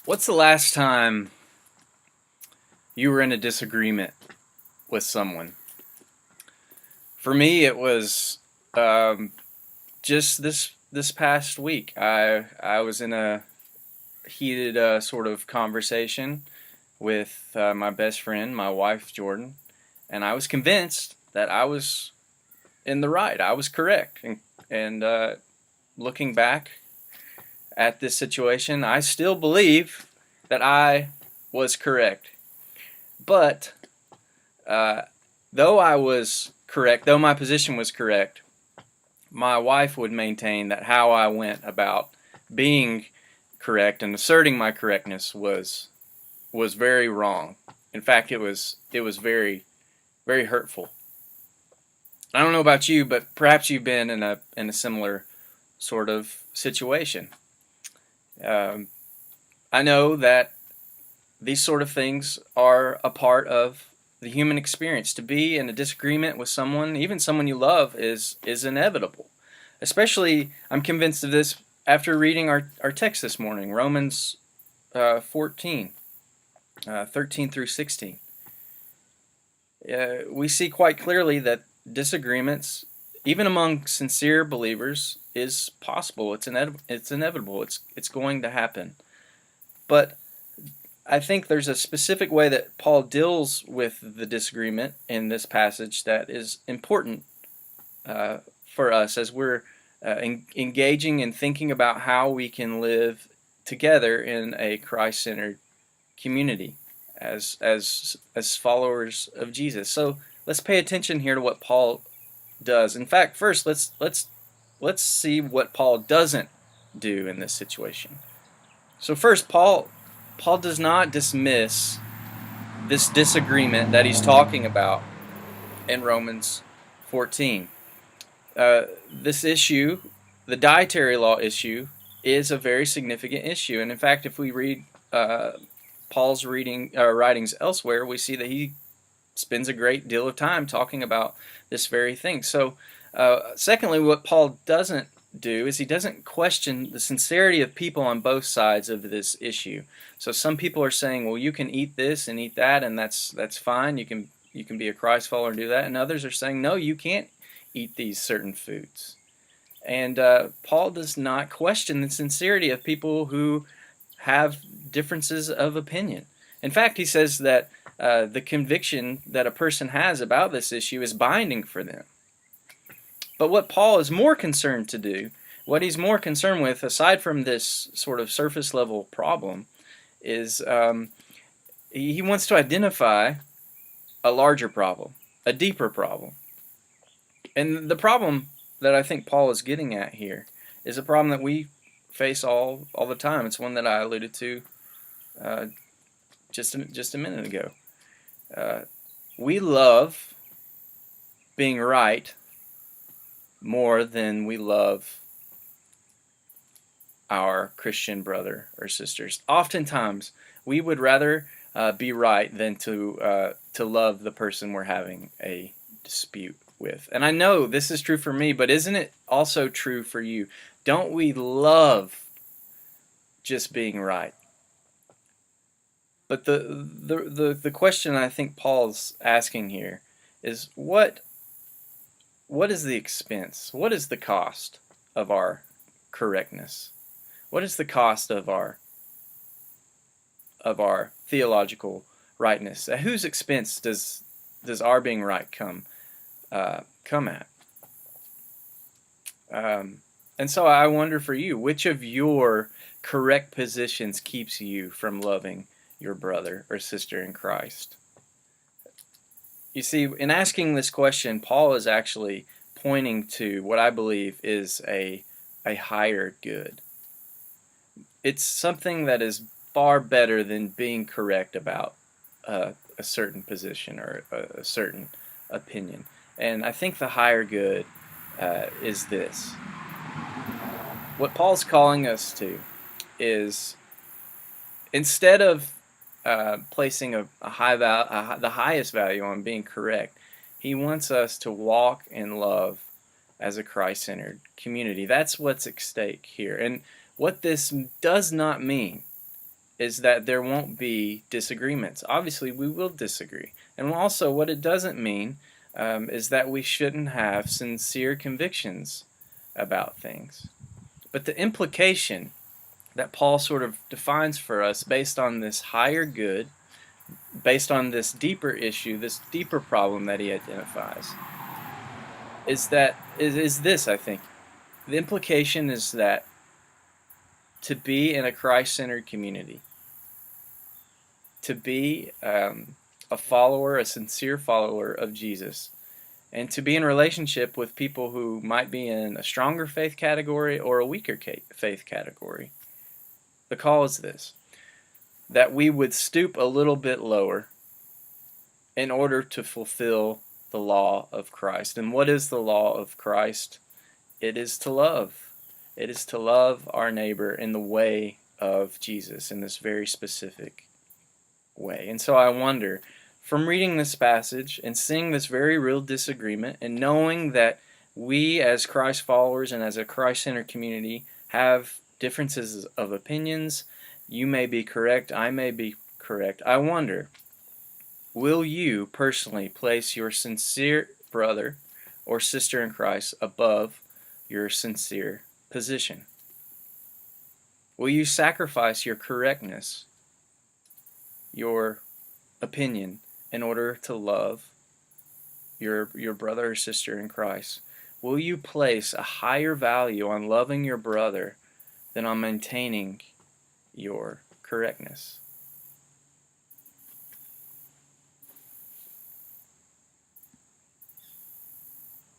What's the last time you were in a disagreement with someone? For me, it was just this past week. I was in a heated sort of conversation with my best friend, my wife Jordan, and I was convinced that I was in the right. I was correct, and looking back at this situation, I still believe that I was correct. But uh, though I was correct, though my position was correct, my wife would maintain that how I went about being correct and asserting my correctness was very wrong. In fact, it was very hurtful. I don't know about you, but perhaps you've been in a similar sort of situation. Um, I know that these sort of things are a part of the human experience. To be in a disagreement with someone, even someone you love, is inevitable. Especially, I'm convinced of this after reading our text this morning, Romans 14, 13 through 16. We see quite clearly that disagreements, even among sincere believers, is possible. It's inevitable. It's going to happen. But I think there's a specific way that Paul deals with the disagreement in this passage that is important for us as we're engaging and thinking about how we can live together in a Christ-centered community as followers of Jesus. So let's pay attention here to what Paul does. In fact, first let's see what Paul doesn't do in this situation. So first, Paul does not dismiss this disagreement that he's talking about in Romans 14. This issue, the dietary law issue, is a very significant issue. And in fact, if we read Paul's writings elsewhere, we see that he spends a great deal of time talking about this very thing. So, secondly, what Paul doesn't do is he doesn't question the sincerity of people on both sides of this issue. So some people are saying, well, you can eat this and eat that, and that's fine. You can be a Christ follower and do that. And others are saying, no, you can't eat these certain foods. And Paul does not question the sincerity of people who have differences of opinion. In fact, he says that the conviction that a person has about this issue is binding for them. But what Paul is more concerned to do, what he's more concerned with, aside from this sort of surface level problem, is he wants to identify a larger problem, a deeper problem. And the problem that I think Paul is getting at here is a problem that we face all the time. It's one that I alluded to uh, just a minute ago. Uh, we love being right more than we love our Christian brother or sisters. Oftentimes, we would rather be right than to love the person we're having a dispute with. And I know this is true for me, but isn't it also true for you? Don't we love just being right? But the question I think Paul's asking here is what is the expense? What is the cost of our correctness? What is the cost of our theological rightness? At whose expense does our being right come at? And so I wonder for you, which of your correct positions keeps you from loving your brother or sister in Christ? You see, in asking this question, Paul is actually pointing to what I believe is a higher good. It's something that is far better than being correct about a certain position or a certain opinion. And I think the higher good is this. What Paul's calling us to is instead of placing a the highest value on being correct, he wants us to walk in love as a Christ-centered community. That's what's at stake here. And what this does not mean is that there won't be disagreements. Obviously, we will disagree. And also, what it doesn't mean is that we shouldn't have sincere convictions about things. But the implication that Paul sort of defines for us based on this higher good, based on this deeper issue, this deeper problem that he identifies, is this, I think. The implication is that to be in a Christ-centered community, to be a follower, a sincere follower of Jesus, and to be in relationship with people who might be in a stronger faith category or a weaker faith category, the call is this: that we would stoop a little bit lower in order to fulfill the law of Christ. And what is the law of Christ? It is to love. It is to love our neighbor in the way of Jesus, in this very specific way. And so I wonder, from reading this passage and seeing this very real disagreement and knowing that we as Christ followers and as a Christ-centered community have differences of opinions, you may be correct, I may be correct, I wonder, will you personally place your sincere brother or sister in Christ above your sincere position? Will you sacrifice your correctness, your opinion, in order to love your brother or sister in Christ? Will you place a higher value on loving your brother than on maintaining your correctness?